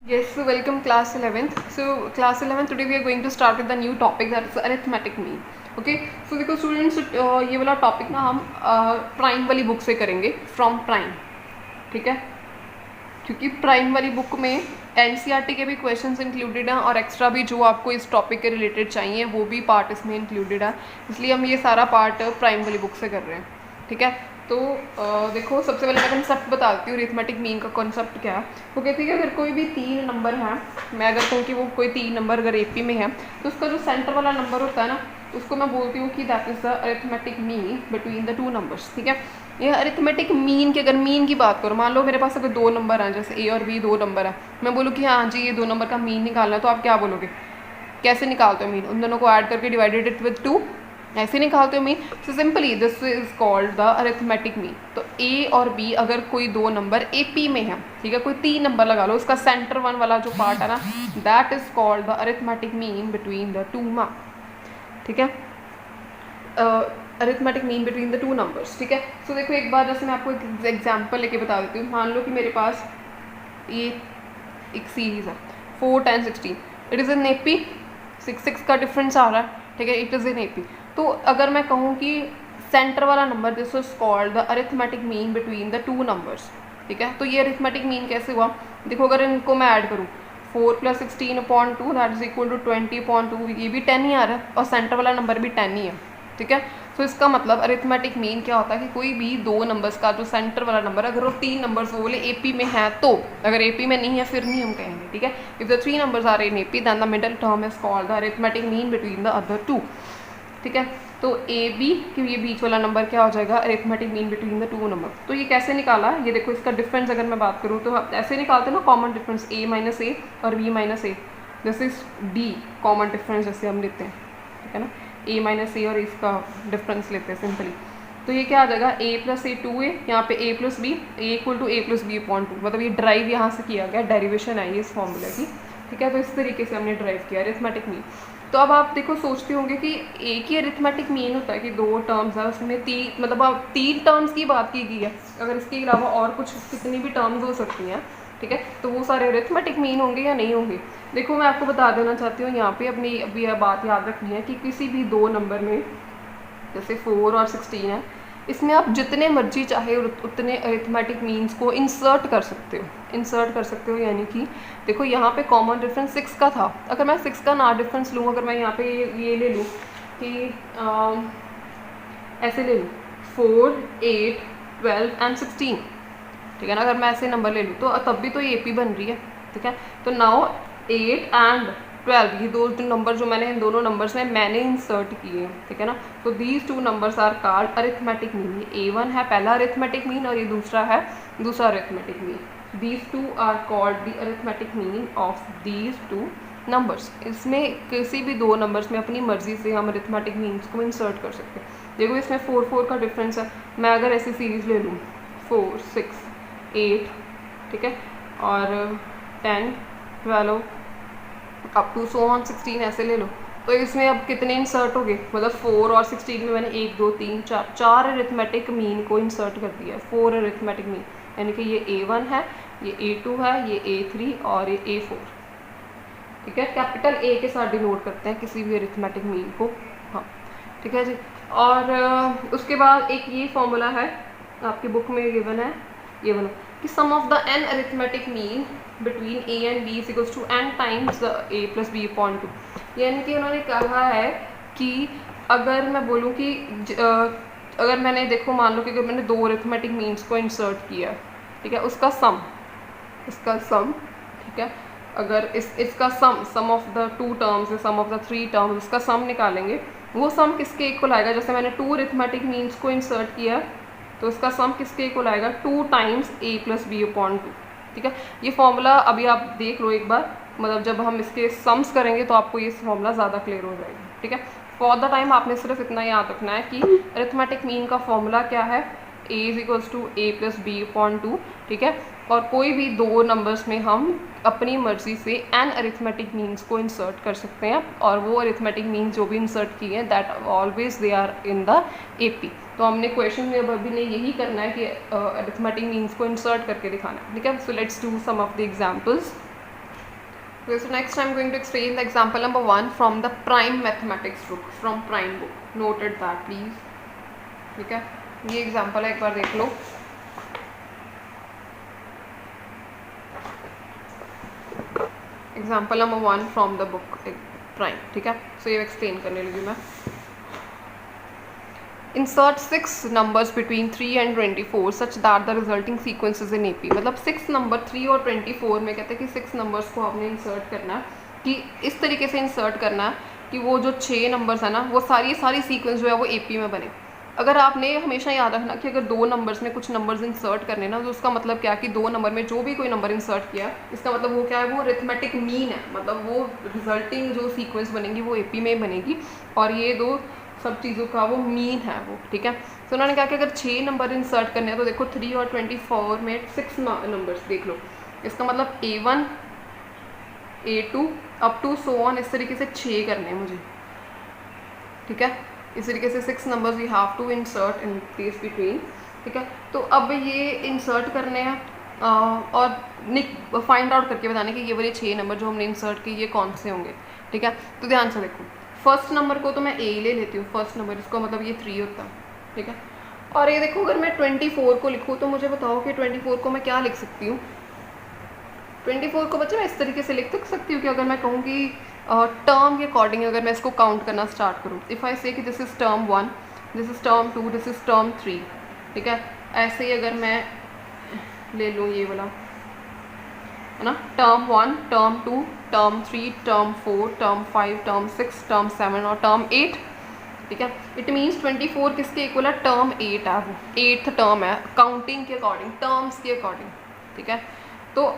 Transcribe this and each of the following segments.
Yes, so welcome class 11th. So class 11th today we are going to start with the new topic, that is arithmetic mean. Okay, so देखो students ये वाला topic ना हम prime वाली book से करेंगे, from prime. ठीक है, क्योंकि प्राइम वाली बुक में एनसीईआरटी के भी क्वेश्चंस इंक्लूडेड हैं और एक्स्ट्रा भी जो आपको इस टॉपिक के रिलेटेड चाहिए वो भी पार्ट इसमें इंक्लूडेड है, इसलिए हम ये सारा पार्ट प्राइम वाली बुक से कर रहे हैं. ठीक है, तो देखो सबसे पहले मैं कंसेप्ट बता देती हूँ अरिथमेटिक मीन का कॉन्सेप्ट क्या है. वो कहती है कि अगर कोई भी 3 नंबर है, मैं अगर कहूँ कि वो कोई 3 नंबर अगर एपी में है तो उसका जो सेंटर वाला नंबर होता है ना, उसको मैं बोलती हूँ कि that is the arithmetic mean between the 2 numbers. ठीक है, यह अरिथमेटिक मीन की अगर मीन की बात करो, मान लो मेरे पास अगर 2 नंबर हैं, जैसे ए और बी 2 नंबर है, मैं बोलूँ कि हाँ जी ये 2 नंबर का मीन निकालना है, तो आप क्या बोलोगे, कैसे निकालते हो मीन? उन दोनों को ऐड करके डिवाइडेड इट विद 2, ऐसे निकालते हो mean. So simply this is called the arithmetic mean. तो ए और बी अगर कोई 2 नंबर ए पी में है, ठीक है, कोई 3 नंबर लगा लो, उसका सेंटर वन वाला जो पार्ट है ना, that is called the arithmetic mean between the 2 mark. ठीक है, arithmetic mean between the 2 numbers. ठीक है, सो देखो एक बार जैसे मैं आपको एक एग्जाम्पल लेके बता देती हूँ. मान लो कि मेरे पास ये एक सीरीज़ है 4, 10, 16. It is in AP. 6 का डिफरेंस आ रहा है. ठीक है, इट इज़ इन एपी. तो अगर मैं कहूँ कि सेंटर वाला number this is called the arithmetic mean between the 2 numbers. ठीक है, तो ये अरिथमेटिक मीन कैसे हुआ, देखो अगर इनको मैं ऐड करूँ 4 + 16/2 दैट इज इक्वल टू 20/2, ये भी 10 ही आ रहा है और सेंटर वाला नंबर भी 10 ही है. ठीक है, तो इसका मतलब अरिथमेटिक मीन क्या होता है कि कोई भी 2 नंबर्स का जो सेंटर वाला नंबर, अगर वो 3 नंबर्स वो वाले एपी में है, तो अगर एपी में नहीं है फिर नहीं हम कहेंगे. ठीक है, if the 3 numbers are in AP then the middle term is called the arithmetic mean between the other 2. ठीक है, तो ए बी कि ये बीच वाला नंबर क्या हो जाएगा, arithmetic mean between the 2 number. तो ये कैसे निकाला, ये देखो इसका डिफरेंस अगर मैं बात करूँ तो ऐसे निकालते हैं ना, कॉमन डिफरेंस a - a और b - a. This is d common difference जैसे हम लेते हैं. ठीक है ना, a - a और इसका डिफरेंस लेते हैं सिंपली. तो ये क्या आ जाएगा, a + a 2a, यहाँ पे a + b, a = a + b/2. मतलब ये ड्राइव यहाँ से किया गया, डेरिवेशन आई है इस फॉर्मूले की. ठीक है, तो इस तरीके से हमने ड्राइव किया अरिथमेटिक मीन. तो अब आप देखो सोचते होंगे कि एक ही अरिथमेटिक मीन होता है कि 2 टर्म्स है उसमें 3, मतलब आप 3 टर्म्स की बात की गई है, अगर इसके अलावा और कुछ कितनी भी टर्म्स हो सकती हैं. ठीक है, तो वो सारे अरिथमेटिक मीन होंगे या नहीं होंगे. देखो मैं आपको बता देना चाहती हूँ यहाँ पे, अपनी अभी यह बात याद रखनी है कि किसी भी 2 नंबर में, जैसे 4 और 16 है, इसमें आप जितने मर्जी चाहे उतने अरिथमेटिक मीन्स को इंसर्ट कर सकते हो. यानी कि देखो यहाँ पे कॉमन डिफरेंस 6 का था, अगर मैं 6 का ना डिफरेंस लूँ, अगर मैं यहाँ पे ये ले लूँ कि ऐसे ले लूँ 4, 8, 12 एंड 16. ठीक है ना, अगर मैं ऐसे नंबर ले लूँ तो तब भी तो ये एपी बन रही है. ठीक है, तो नाउ 8 एंड 12 ये 2 नंबर जो मैंने इन दोनों नंबर्स में मैंने इंसर्ट किए हैं. ठीक है ना, तो these 2 numbers are called arithmetic mean. ये A1 है पहला अरिथमेटिक मीन और ये दूसरा है दूसरा arithmetic mean. These 2 are called the arithmetic mean of these 2 numbers. इसमें किसी भी 2 नंबर्स में अपनी मर्जी से हम अरिथमेटिक मीन्स को इंसर्ट कर सकते हैं. देखो इसमें 4, 4 का डिफरेंस है, मैं अगर ऐसी सीरीज़ ले लूँ 4, 6, 8, ठीक है, और 10, 12 अप टू सो ऑन 16 ऐसे ले लो, तो इसमें अब कितने इंसर्ट हो गए, मतलब 4 और 16 में मैंने 1, 2, 3, 4 अरिथमेटिक मीन को इंसर्ट कर दिया है. 4 अरिथमेटिक मीन, यानी कि ये A1 है, ये A2 है, ये A3 और ये A4. ठीक है, कैपिटल A के साथ डिनोट करते हैं किसी भी अरिथमेटिक मीन को. हाँ ठीक है जी. और उसके बाद एक ये फॉर्मूला है आपकी बुक में गिवन है, ये वाला, कि sum of the n arithmetic mean between a and b is equals to n times a + b/2. यानी कि उन्होंने कहा है कि अगर मैं बोलूँ कि अगर मैंने देखो मान लो कि अगर मैंने 2 अरिथमेटिक मीन्स को इंसर्ट किया, ठीक है, उसका सम, ठीक है, अगर इसका sum of the 2 terms, sum of the 3 terms, उसका सम निकालेंगे, वो सम किसके इक्वल आएगा. जैसे मैंने 2 अरिथमेटिक मीन्स को इंसर्ट किया तो इसका सम किसके इक्वल आएगा, 2 टाइम्स a + b/2. ठीक है, ये फॉर्मूला अभी आप देख लो एक बार, मतलब जब हम इसके सम्स करेंगे तो आपको ये फॉर्मूला ज़्यादा क्लियर हो जाएगा. ठीक है, फॉर द टाइम आपने सिर्फ इतना याद रखना है कि अरिथमेटिक मीन का फॉर्मूला क्या है, a = a + b/2. ठीक है, और कोई भी 2 नंबर्स में हम अपनी मर्जी से n अरिथमेटिक मीन्स को इंसर्ट कर सकते हैं, और वो अरिथमेटिक मीन्स जो भी इंसर्ट किए हैं that always they are in the AP. तो हमने क्वेश्चन में अब अभी ने यही करना है कि अरिथमेटिक मीन्स को इंसर्ट करके दिखाना है. ठीक है, so let's do some of the examples. Okay, so next I'm going to explain the example number 1 from the prime mathematics book, from prime book. Noted that please. ठीक है, ये example है, एक बार देख लो. Example number 1 from the book prime. ठीक है, सो ये एक्सप्लेन करने लगी मैं. Insert 6 numbers between 3 and 24 such that the resulting sequence is in AP. मतलब 6 नंबर 3 और 24 में कहते हैं कि 6 नंबर्स को आपने इंसर्ट करना है, कि इस तरीके से इंसर्ट करना है कि वो जो 6 नंबर्स है ना, वो सारी सीक्वेंस जो है वो AP में बने. अगर आपने हमेशा याद रखना कि अगर 2 नंबर्स में कुछ नंबर्स इंसर्ट करने ना, तो उसका मतलब क्या है कि 2 नंबर में जो भी कोई नंबर इंसर्ट किया, इसका मतलब वो क्या है, वो अरिथमेटिक मीन है. मतलब वो रिजल्टिंग जो सीक्वेंस बनेगी वो AP में बनेगी, और ये दो सब चीज़ों का वो मीन है वो. ठीक है, तो उन्होंने कहा कि अगर 6 नंबर इंसर्ट करने हैं तो देखो 3 और 24 में 6 नंबर्स देख लो. इसका मतलब A1 A2 up to so on, इस तरीके से 6 करने हैं मुझे. ठीक है, इस तरीके से 6 numbers we have to insert in place between. ठीक है, तो अब ये इंसर्ट करने हैं और फाइंड आउट करके बताने कि ये वाले 6 नंबर जो हमने इंसर्ट किए ये कौन से होंगे. ठीक है, तो ध्यान से देखो. फर्स्ट नंबर को तो मैं ए ले लेती हूँ, फर्स्ट नंबर, इसको मतलब ये 3 होता है. ठीक है, और ये देखो अगर मैं 24 को लिखूँ तो मुझे बताओ कि 24 को मैं क्या लिख सकती हूँ. 24 को बच्चे मैं इस तरीके से लिख सकती हूँ कि अगर मैं कहूँ कि टर्म के अकॉर्डिंग अगर मैं इसको काउंट करना स्टार्ट करूँ, इफ़ आई से कि this is term 1, this is term 2, this is term 3. ठीक है, ऐसे ही अगर मैं ले लूँ ये वाला है ना, term 1, term 2, term 3, term 4, term 5, term 6, term 7 और टर्म 8. ठीक है, इट मीन्स 24 किसके इक्वल है, टर्म 8 है, वो 8th टर्म है काउंटिंग के अकॉर्डिंग, टर्म्स के अकॉर्डिंग. ठीक है, तो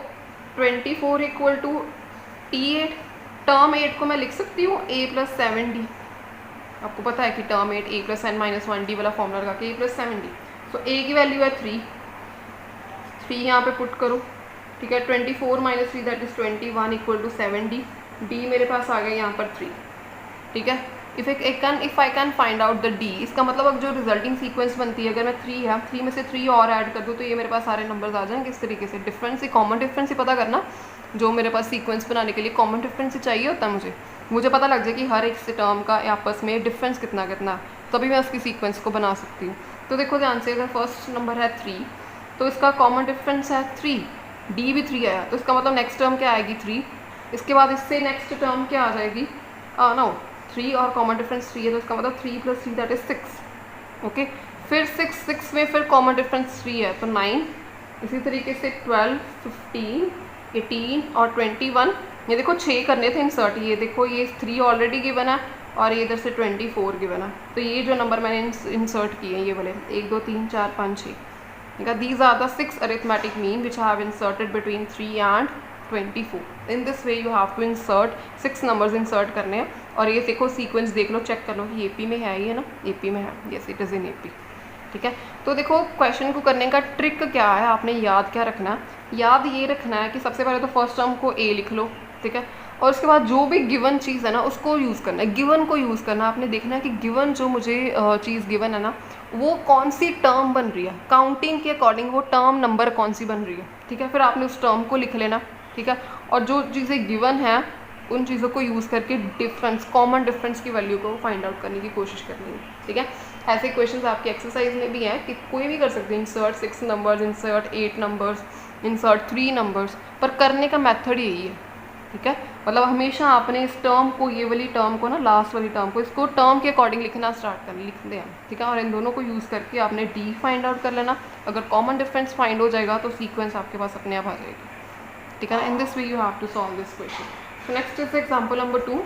24 इक्वल टू T8. टर्म 8 को मैं लिख सकती हूँ A + 7D. आपको पता है कि टर्म 8 A + n-1D वाला फॉर्मूला लगा के A + 7D. सो A की वैल्यू है 3 यहाँ पे पुट करो. ठीक है, 24 - 3 that is 21 equal to 7D. D मेरे पास आ गया यहाँ पर 3. ठीक है, if I can find out the D, इसका मतलब अब जो रिजल्टिंग सीक्वेंस बनती है, अगर मैं 3 है, 3 में से 3 और ऐड कर दूँ तो ये मेरे पास सारे नंबर्स आ जाएंगे. इस तरीके से डिफरेंस ही, कॉमन डिफरेंस ही पता करना. जो मेरे पास सीक्वेंस बनाने के लिए कॉमन डिफरेंस ही चाहिए होता है मुझे पता लग जाए कि हर एक से टर्म का आपस में डिफरेंस कितना कितना है, तभी मैं उसकी सीक्वेंस को बना सकती हूँ. तो देखो ध्यान से, अगर फर्स्ट नंबर है 3 तो इसका कॉमन डिफरेंस है 3, D भी 3 आया, तो इसका मतलब नेक्स्ट टर्म क्या आएगी 3. इसके बाद इससे नेक्स्ट टर्म क्या आ जाएगी, नो 3 और कॉमन डिफरेंस 3 है, तो इसका मतलब 3 + 3 दैट इज़ 6. ओके, फिर 6 में फिर कॉमन डिफरेंस 3 है तो 9. इसी तरीके से 12, 15, 18 और 21. ये देखो 6 करने थे इंसर्ट, ये देखो ये 3 ऑलरेडी गिवन है और ये इधर से 24 गिवन है. तो ये जो नंबर मैंने इंसर्ट किए हैं ये वाले 1 2 3 4 5 6, these are the 6 arithmetic mean which I have inserted between 3 and 24. In this way you have to insert 6 numbers insert करने हैं. और ये देखो सीक्वेंस देख लो, चेक कर लो कि AP में है ये ना, AP में है, yes it is in AP. ठीक है, तो देखो क्वेश्चन को करने का ट्रिक क्या है, आपने याद क्या रखना है, याद ये रखना है कि सबसे पहले तो फर्स्ट टर्म को A लिख लो. ठीक है, और उसके बाद जो भी गिवन चीज़ है ना उसको यूज़ करना है, गिवन को यूज़ करना है. आपने देखना है कि गिवन जो मुझे चीज़ गिवन है ना वो कौन सी टर्म बन रही है, काउंटिंग के अकॉर्डिंग वो टर्म नंबर कौन सी बन रही है. ठीक है, फिर आपने उस टर्म को लिख लेना. ठीक है, और जो चीज़ें गिवन हैं उन चीज़ों को यूज़ करके डिफरेंस, कॉमन डिफरेंस की वैल्यू को फाइंड आउट करने की कोशिश करनी है. ठीक है, ऐसे क्वेश्चंस आपकी एक्सरसाइज में भी हैं कि कोई भी कर सकते हैं, insert 6 numbers, insert 8 numbers, insert 3 numbers, पर करने का मेथड यही है. ठीक है, मतलब हमेशा आपने इस टर्म को, ये वाली टर्म को ना, लास्ट वाली टर्म को, इसको टर्म के अकॉर्डिंग लिखना स्टार्ट करना, लिखते हैं. ठीक है, और इन दोनों को यूज़ करके आपने D फाइंड आउट कर लेना. अगर कॉमन डिफरेंस फाइंड हो जाएगा तो सीक्वेंस आपके पास अपने आप आ जाएगी. ठीक है ना, in this way you have to solve this question. So next is example number 2.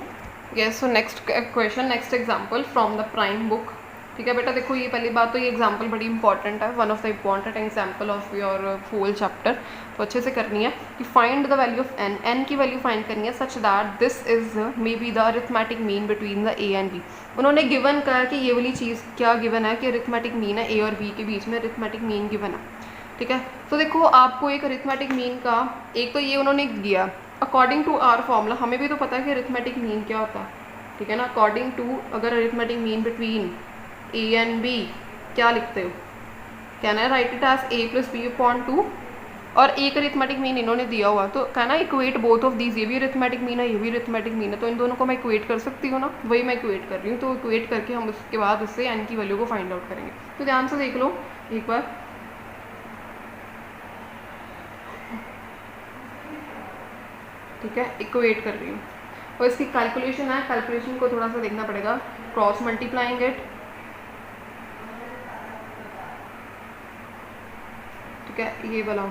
Yes, so next question, next example from the prime book. ठीक है बेटा, देखो ये पहली बात तो ये एग्जाम्पल बड़ी इंपॉर्टेंट है, one of the important example of your whole chapter. तो अच्छे से करनी है कि find the value of n की वैल्यू फाइंड करनी है such that this is may be the arithmetic mean between the A and B. उन्होंने गिवन कहा है कि ये वाली चीज़ क्या गिवन है कि अरिथमेटिक मीन है A और B के बीच में अरिथमेटिक मीन गिवन है. ठीक है, तो देखो आपको एक अरिथमेटिक मीन का, एक तो ये उन्होंने दिया अकॉर्डिंग टू आवर फॉर्मूला. हमें भी तो पता है कि अरिथमेटिक मीन क्या होता है. ठीक है ना, अकॉर्डिंग टू अगर arithmetic mean between A and B क्या लिखते हो, can I write it as A + B/2. और एक अरिथमेटिक मीन इन्होंने दिया हुआ, तो कहना इक्वेट बोथ ऑफ दीज, ये भी अरिथमेटिक मीन है, ये भी अरिथमेटिक मीन है, तो इन दोनों को मैं इक्वेट कर सकती हूँ ना, वही मैं इक्वेट कर रही हूँ। तो इक्वेट करके हम उसके बाद उससे n की वैल्यू को फाइंड आउट करेंगे। तो ध्यान से देख लो एक बार, ठीक है, इक्वेट कर रही हूँ। और इसकी कैलकुलेशन है, कैलकुलेशन को थोड़ा सा देखना पड़ेगा, क्रॉस मल्टीप्लाइंग इट, ठीक है, ये वाला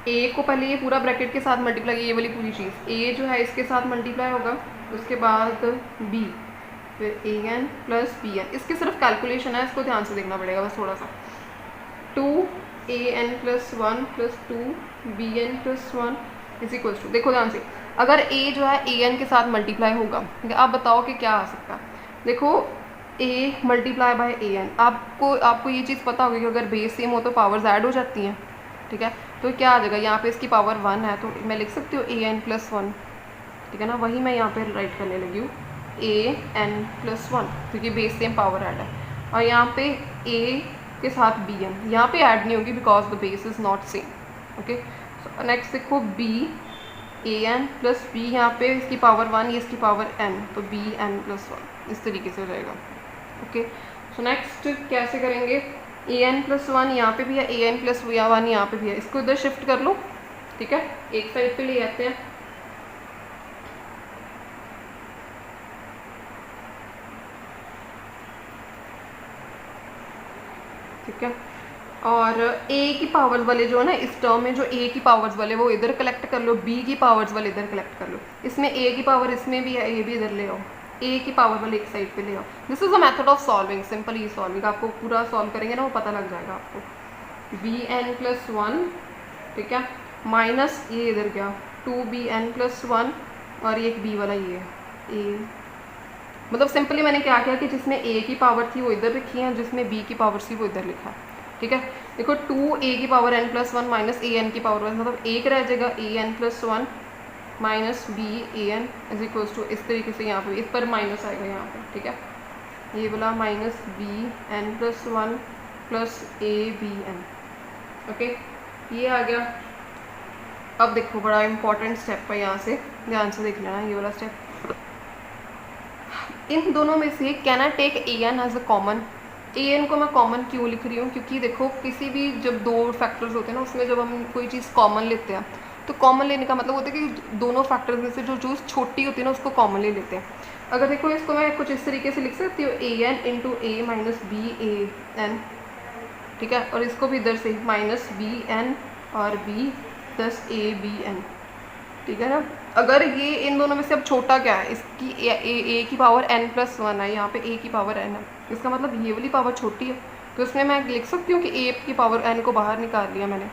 ए को पहले ये पूरा ब्रैकेट के साथ मल्टीप्लाई, ये वाली पूरी चीज़ ए जो है इसके साथ मल्टीप्लाई होगा, उसके बाद बी, फिर A N plus B N, इसकी सिर्फ कैलकुलेशन है, इसको ध्यान से देखना पड़ेगा बस थोड़ा सा। 2an plus 1 plus 2bn plus 1 is equals to, देखो ध्यान से, अगर a जो है an के साथ मल्टीप्लाई होगा, ठीक है, आप बताओ कि क्या आ सकता है। देखो a मल्टीप्लाई बाय an, आपको ये चीज़ पता होगी कि अगर बेस सेम हो तो पावर्स ऐड हो जाती हैं, ठीक है, तो क्या आ जाएगा, यहाँ पे इसकी पावर 1 है, तो मैं लिख सकती हूँ an प्लस 1, ठीक है ना, वही मैं यहाँ पे राइट करने लगी हूँ an प्लस 1, क्योंकि बेस सेम पावर ऐड है। और यहाँ पे a के साथ बी एन, यहाँ पे ऐड नहीं होगी because the base is not same. Okay, so next देखो B a N plus B, यहाँ पे इसकी पावर 1, ये इसकी पावर n, तो बी एन प्लस 1 इस तरीके से हो जाएगा। ओके, सो नेक्स्ट कैसे करेंगे, ए एन प्लस 1 यहाँ पे भी है, ए एन प्लस 1 यहाँ पे भी है, इसको इधर शिफ्ट कर लो, ठीक है, एक साइड पे ले आते हैं। ठीक है, और a की पावर्स वाले जो है ना, इस टर्म में जो a की पावर्स वाले वो इधर कलेक्ट कर लो, b की पावर्स वाले इधर कलेक्ट कर लो, इसमें a की पावर इसमें भी है, ये भी इधर ले आओ, a की पावर वाले एक साइड पे ले आओ। This is a method of solving, simple E solving, आपको पूरा सॉल्व करेंगे ना वो पता लग जाएगा आपको। बी एन प्लस 1, ठीक है, माइनस ये इधर गया 2bn प्लस 1, और ये एक b वाला ये है, मतलब सिंपली मैंने क्या किया कि जिसमें a की पावर थी वो इधर लिखी है, जिसमें b की पावर थी वो इधर लिखा है, ठीक है। देखो 2a की power n plus 1 minus a n की पावर 1, मतलब एक रह जाएगा a n plus 1 minus b a n is equals to, इस तरीके से यहाँ पे इस पर माइनस आएगा यहाँ पे, ठीक है, ये बोला minus b n plus 1 plus a b n। Okay, ये आ गया। अब देखो बड़ा इंपॉर्टेंट स्टेप है, यहाँ से ध्यान से देख लेना ये वाला स्टेप। इन दोनों में से can I take a n as a common, a n को मैं कॉमन क्यों लिख रही हूँ, क्योंकि देखो किसी भी जब दो फैक्टर्स होते हैं ना, उसमें जब हम कोई चीज़ कॉमन लेते हैं तो कॉमन लेने का मतलब होता है कि दोनों फैक्टर्स में से जो चीज़ छोटी होती है ना उसको कॉमन ले लेते हैं। अगर देखो इसको मैं कुछ इस तरीके से लिख सकती हूँ, a n into a minus b a n, ठीक है, और इसको भी इधर से माइनस बी एन और b plus a b n, ठीक है ना। अगर ये इन दोनों में से अब छोटा क्या है, इसकी ए की पावर n प्लस 1 है, यहाँ पे a की पावर n है, इसका मतलब ये वाली पावर छोटी है, तो इसमें मैं लिख सकती हूँ कि a की पावर n को बाहर निकाल लिया मैंने,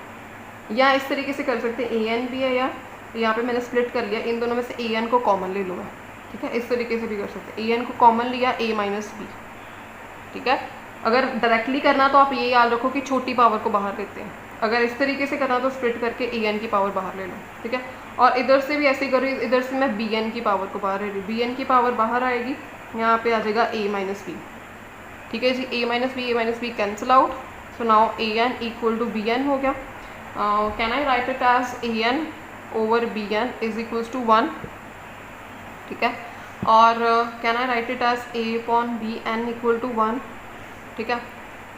या इस तरीके से कर सकते हैं a n भी है, या यहाँ पे मैंने स्प्लिट कर लिया, इन दोनों में से a n को कॉमन ले लूँगा, ठीक है, इस तरीके से भी कर सकते हैं, a n को कॉमन लिया a माइनस बी, ठीक है। अगर डायरेक्टली करना तो आप ये याद रखो कि छोटी पावर को बाहर लेते हैं, अगर इस तरीके से करना तो स्प्लिट करके ए एन की पावर बाहर ले लो, ठीक है। और इधर से भी ऐसे ही करो, इधर से मैं बी एन की पावर को बाहर ले लूँ, बी एन की पावर बाहर आएगी, यहाँ पे आ जाएगा ए माइनस बी, ठीक है जी, A minus B cancel out, so now A N equal to B N हो गया। Can I write it as A N over B N is equals to 1, ठीक है, और can I write it as A upon B N equal to 1, ठीक है।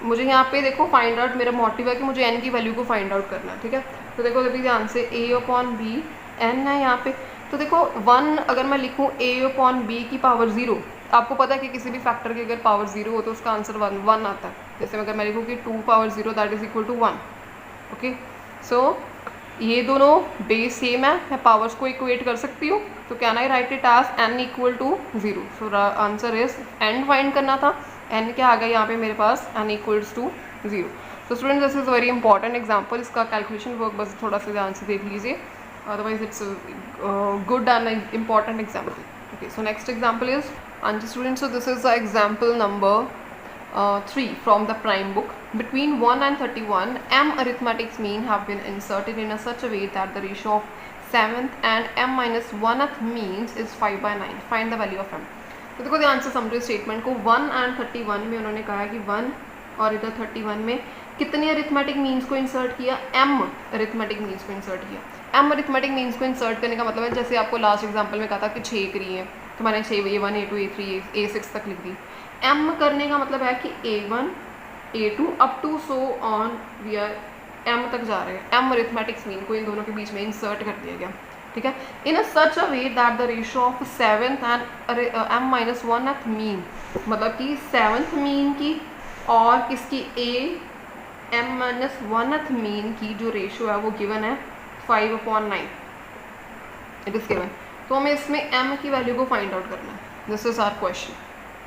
मुझे यहाँ पे देखो फाइंड आउट, मेरा मोटिव है कि मुझे n की वैल्यू को फाइंड आउट करना है, ठीक है। तो देखो अभी ध्यान से a अपॉन बी n है यहाँ पे, तो देखो 1 अगर मैं लिखूँ a अपॉन बी की पावर 0, आपको पता है कि किसी भी फैक्टर की अगर पावर 0 हो तो उसका आंसर 1 आता है। जैसे अगर मैं लिखूँ कि 2 power 0 that is equal to 1, okay. So ये दोनों बेस सेम है, मैं पावर्स को इक्वेट कर सकती हूँ, तो can I write it as n equal to 0, so answer is n find करना था, n क्या आ गया यहाँ पे मेरे पास, n इक्वल्स टू 0। तो student this is very important example, इसका कैलकुलेशन वर्क बस थोड़ा सा ध्यान से देख लीजिए, otherwise it's good and important example. Okay, so next example is and students, so this is the example number 3 from the prime book. Between 1 and 31 m arithmetic mean have been inserted in a such a way that the ratio of 7th and m minus 1th means is 5/9. Find the value of m. तो देखो ध्यान से समझो statement को, 1 and 31 में उन्होंने कहा है कि 1 और इधर 31 में कितने अरिथमेटिक मीन्स को इंसर्ट किया, m अरिथमेटिक मीन्स को इंसर्ट किया। m अरिथमेटिक मीन्स को इंसर्ट करने का मतलब है, जैसे आपको लास्ट एग्जांपल में कहा था कि 6 करी है तो मैंने 6 A1 A2 A3 A6 तक लिख दी। m करने का मतलब है कि A1 A2 up to so on we are m तक जा रहे हैं। m अरिथमेटिक्स मीन को इन दोनों के बीच में इंसर्ट कर दिया गया, ठीक है। In a such a way that the ratio of 7th and m-1th mean, मतलब कि 7th मीन की और किसकी m-1th मीन की जो रेशियो है वो गिवन है 5/9, इट इज गिवन। तो हमें इसमें m की वैल्यू को फाइंड आउट करना है। दिस इज आवर क्वेश्चन,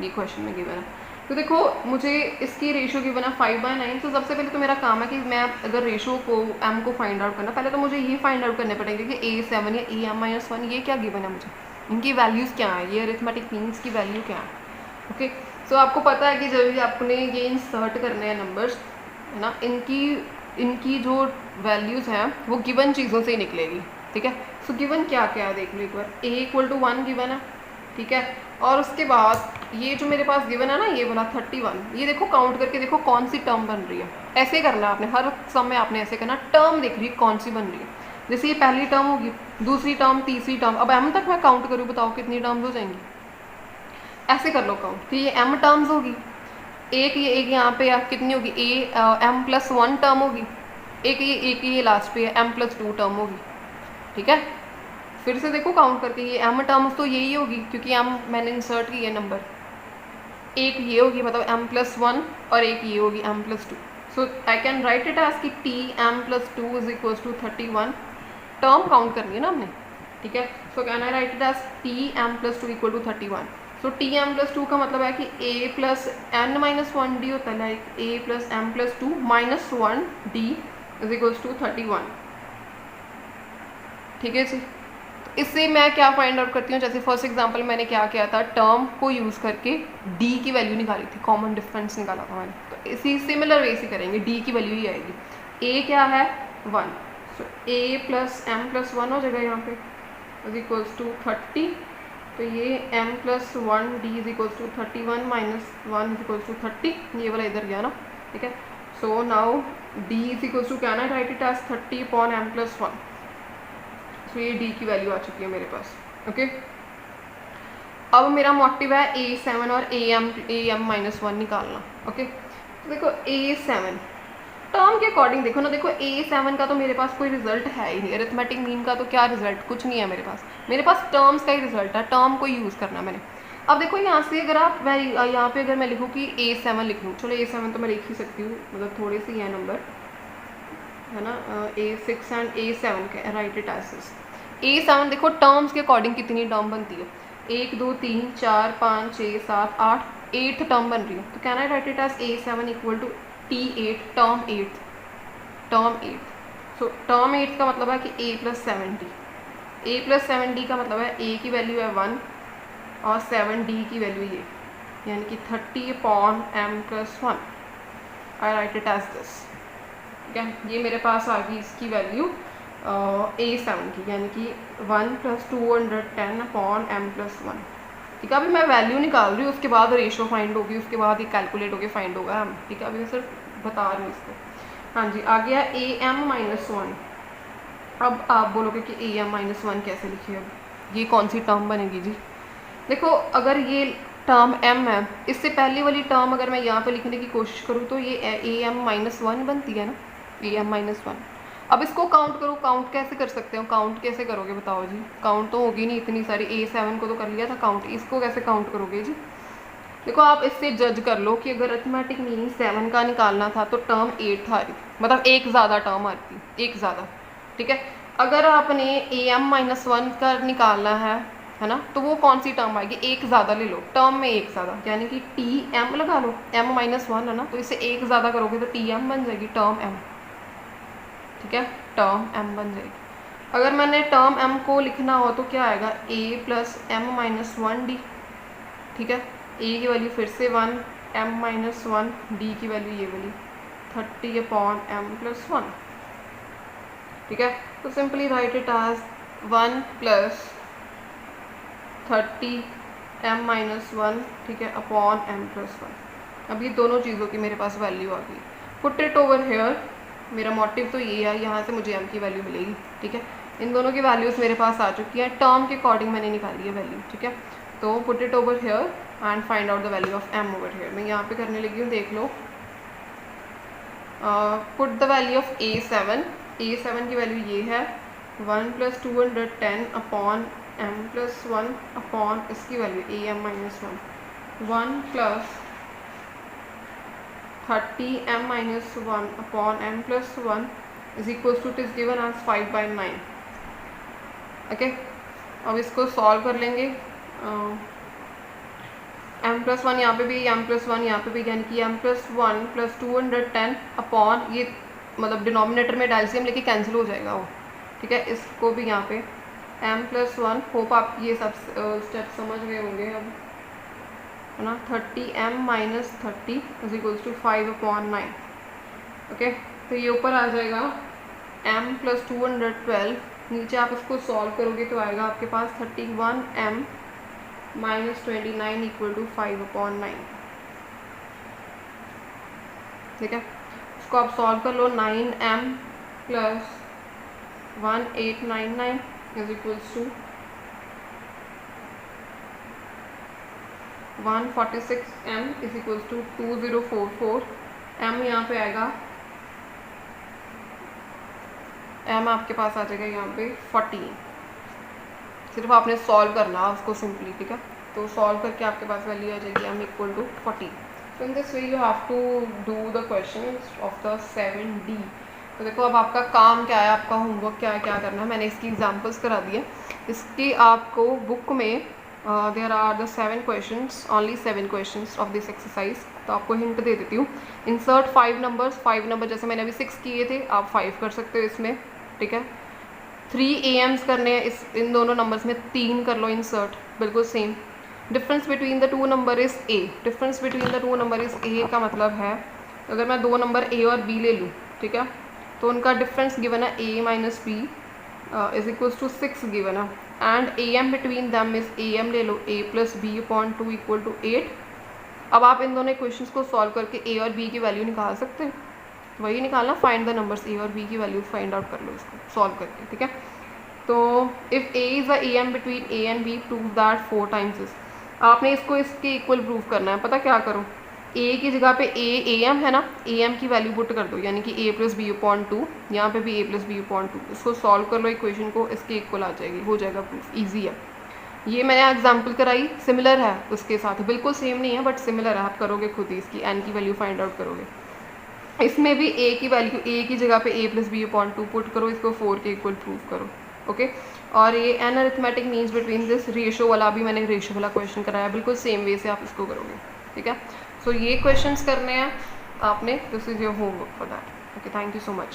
ये क्वेश्चन में गिवन है। तो देखो मुझे इसकी रेशियो गिवन है 5/9। तो सबसे पहले तो मेरा काम है कि मैं अगर रेशियो को m को फाइंड आउट करना, पहले तो मुझे ये फाइंड आउट करने पड़ेंगे कि A7 या AM-1 ये क्या गिवन है, मुझे इनकी वैल्यूज़ क्या है, ये अरिथमेटिक मीन्स की वैल्यू क्या है। ओके, सो आपको पता है कि जब भी आपने ये इंसर्ट करने हैं नंबर्स, है ना, इनकी जो वैल्यूज़ हैं वो गिवन चीज़ों से ही निकलेगी, ठीक है। सो गिवन क्या क्या है देख लो एक बार। A=1 गिवन है, ठीक है। और उसके बाद ये जो मेरे पास गिवन है ना, ये वाला 31, ये देखो काउंट करके देखो कौन सी टर्म बन रही है। ऐसे करना आपने, हर सम में आपने ऐसे करना, टर्म देख रही है कौन सी बन रही है। जैसे ये पहली टर्म होगी, दूसरी टर्म, तीसरी टर्म, अब m तक मैं काउंट करूँ, बताओ कितनी टर्म्स हो जाएंगी। ऐसे कर लो काउंट कि ये m टर्म्स होगी, एक यहाँ पे कितनी होगी, m+1 टर्म होगी, एक ये लास्ट पे है m+2 टर्म होगी, ठीक है। फिर से देखो काउंट करके, ये m टर्म्स तो यही होगी क्योंकि m मैंने इंसर्ट किया नंबर, एक ये होगी मतलब m+1 और एक ये होगी m+2। So I can write it as कि Tm+2 = 31 टर्म काउंट करनी है ना हमने, ठीक है। So can I write it as Tm+2 = 31। So Tm+2 का मतलब है कि A+n-1d होता है, लाइक A+m+2 -1d = 31, ठीक है जी। इससे मैं क्या फाइंड आउट करती हूँ, जैसे फर्स्ट एग्जांपल मैंने क्या किया था, टर्म को यूज़ करके d की वैल्यू निकाली थी, कॉमन डिफरेंस निकाला था मैंने। तो इसी सिमिलर वे से करेंगे, d की वैल्यू ही आएगी। a क्या है 1, सो A+m+1 हो जाएगा यहाँ पे = 30। तो ये m+1d = 31 - 1 = 30, ये वाला इधर गया ना, ठीक है। So now d = can I write it as 30/m+1। तो ये d की वैल्यू आ चुकी है मेरे पास, ओके। अब मेरा मोटिव है A7 और AM-1 निकालना, ओके। तो देखो A7 टर्म के अकॉर्डिंग देखो ना, देखो A7 का तो मेरे पास कोई रिजल्ट है ही नहीं, अरिथमेटिक मीन का तो क्या रिजल्ट, कुछ नहीं है मेरे पास टर्म्स का ही रिजल्ट है, टर्म को यूज़ करना है मैंने। अब देखो यहाँ से अगर आप यहाँ पे अगर मैं लिखूँ कि A7 लिख लूँ, चलो A7 तो मैं लिख ही सकती हूँ, मतलब थोड़े से है नंबर, है ना, A6 and A7 write it as this. A7 देखो टर्म्स के अकॉर्डिंग कितनी टर्म बनती है, 1 2 3 4 5 6 7 8 8 टर्म बन रही है। तो can I write it as A7 = T8 term 8। So term 8 का मतलब है कि A+7D का मतलब है A की वैल्यू है 1 और 7D की वैल्यू ये, यानी कि 30/m+1। I write it as this, ठीक है। ये मेरे पास आ गई इसकी वैल्यू A7 की, यानी कि 1 + 210/m+1, ठीक है। अभी मैं वैल्यू निकाल रही हूँ, उसके बाद रेशियो फाइंड होगी, उसके बाद ये कैलकुलेट होके फाइंड होगा हम, ठीक है। अभी मैं सिर्फ बता रही हूँ इसको। हाँ जी, आ गया AM-1। अब आप बोलोगे कि AM-1 कैसे लिखिए, अब ये कौन सी टर्म बनेगी जी। देखो अगर ये टर्म m है, इससे पहले वाली टर्म अगर मैं यहाँ पे लिखने की कोशिश करूँ तो ये AM-1 बनती है ना, AM-1। अब इसको काउंट करो, काउंट कैसे कर सकते हो, काउंट कैसे करोगे बताओ जी, काउंट तो होगी नहीं इतनी सारी, A7 को तो कर लिया था काउंट, इसको कैसे काउंट करोगे जी। देखो आप इससे जज कर लो कि अगर अरिथमेटिक मीनिंग 7 का निकालना था तो टर्म 8 था, मतलब एक ज़्यादा टर्म आती, एक ज़्यादा, ठीक है। अगर आपने AM-1 का निकालना है ना, तो वो कौन सी टर्म आएगी, एक ज़्यादा ले लो, टर्म में एक ज़्यादा, यानी कि TM लगा लो, M-1 है ना, तो इसे एक ज़्यादा करोगे तो TM बन जाएगी, टर्म M, ठीक है, टर्म M बन जाएगी। अगर मैंने टर्म M को लिखना हो तो क्या आएगा, A+m-1d, ठीक है। A की वैल्यू फिर से 1, m-1, D की वैल्यू ये वाली 30/m+1, ठीक है। तो simply write it as 1 + 30m-1, ठीक है, अपॉन m+1। अब ये दोनों चीज़ों की मेरे पास वैल्यू आ गई। पुट इट ओवर हेयर, मेरा मोटिव तो ये है, यहाँ से मुझे m की वैल्यू मिलेगी, ठीक है। इन दोनों की वैल्यूज़ मेरे पास आ चुकी है, टर्म के अकॉर्डिंग मैंने निकाली है वैल्यू, ठीक है। तो put it over here and find out the value of m over here. मैं यहाँ पे करने लगी हूँ, देख लो। Put the value of a7 की वैल्यू ये है 1 + 210 अपॉन m + 1 अपॉन इसकी वैल्यू am - 1 1 + 30m - 1 अपॉन m + 1 is equal to, it is given as 5/9। Okay, अब इसको सॉल्व कर लेंगे। m + 1 यहाँ पे भी, m + 1 यहाँ पे भी, यानी कि m + 1 + 210 अपॉन, ये मतलब डिनोमिनेटर में एलसीएम लेके कैंसिल हो जाएगा वो, ठीक है। इसको भी यहाँ पे m + 1, होप आप ये सब स्टेप समझ गए होंगे अब, है ना। 30m - 30 is equal to 5/9। Okay, तो ये ऊपर आ जाएगा m + 212, नीचे आप इसको सॉल्व करोगे तो आएगा आपके पास 31m - 29 इक्वल टू 5/9, ठीक है। इसको आप सॉल्व कर लो, 9m + 1899 is equal to 146m is equal to 2044। m यहाँ पे आएगा, m आपके पास आ जाएगा यहाँ पे 14। सिर्फ आपने सॉल्व करना है उसको सिंपली, ठीक है। तो सॉल्व करके आपके पास वैल्यू आ जाएगी m equal to 14। So in this way you have to do the question of the 7D। तो देखो अब आपका काम क्या है, आपका होमवर्क क्या है, क्या करना है। मैंने इसकी एग्जांपल्स करा दिए। इसकी आपको बुक में there are the 7 questions, only 7 questions of this exercise. तो आपको हिंट दे देती हूँ। इंसर्ट 5 नंबर्स, 5 नंबर जैसे मैंने अभी 6 किए थे, आप 5 कर सकते हो इसमें, ठीक है। 3 AMs करने हैं, इन दोनों नंबर्स में 3 कर लो इंसर्ट, बिल्कुल same. Difference between the 2 number is A। Difference between the 2 number is A का मतलब है अगर मैं 2 नंबर A और B ले लूँ, ठीक है, तो उनका डिफरेंस गिवन है A - B is equals to 6 given है। And AM between them is AM ले लो, A + B/2 इक्वल टू 8। अब आप इन दोनों इक्वेशंस को सॉल्व करके A और B की वैल्यू निकाल सकते हैं। वही निकालना, फाइंड द नंबर्स A और B की वैल्यू फाइंड आउट कर लो इसको सॉल्व करके, ठीक है। तो if A is a AM between A and B, prove that 4 times is. आपने इसको इसके इक्वल प्रूव करना है। पता क्या करो, A की जगह पे AM है ना, AM की वैल्यू पुट कर दो, यानी कि A + B/2, यहाँ पे भी A + B/2। इसको सॉल्व कर लो इक्वेशन को, इसके इक्वल आ जाएगी, हो जाएगा प्रूफ, ईजी है। ये मैंने एग्जाम्पल कराई, सिमिलर है उसके साथ, बिल्कुल सेम नहीं है बट सिमिलर है। आप करोगे खुद ही, इसकी n की वैल्यू फाइंड आउट करोगे। इसमें भी A की वैल्यू, A की जगह पे A + B/2 पुट करो, इसको 4 के इक्वल प्रूव करो, ओके। और ये an arithmetic means between this, ratio वाला भी मैंने रेशो वाला क्वेश्चन कराया, बिल्कुल सेम वे से आप इसको करोगे, ठीक है। सो ये क्वेश्चंस करने हैं आपने, this is your homework for that, okay. Thank you so much.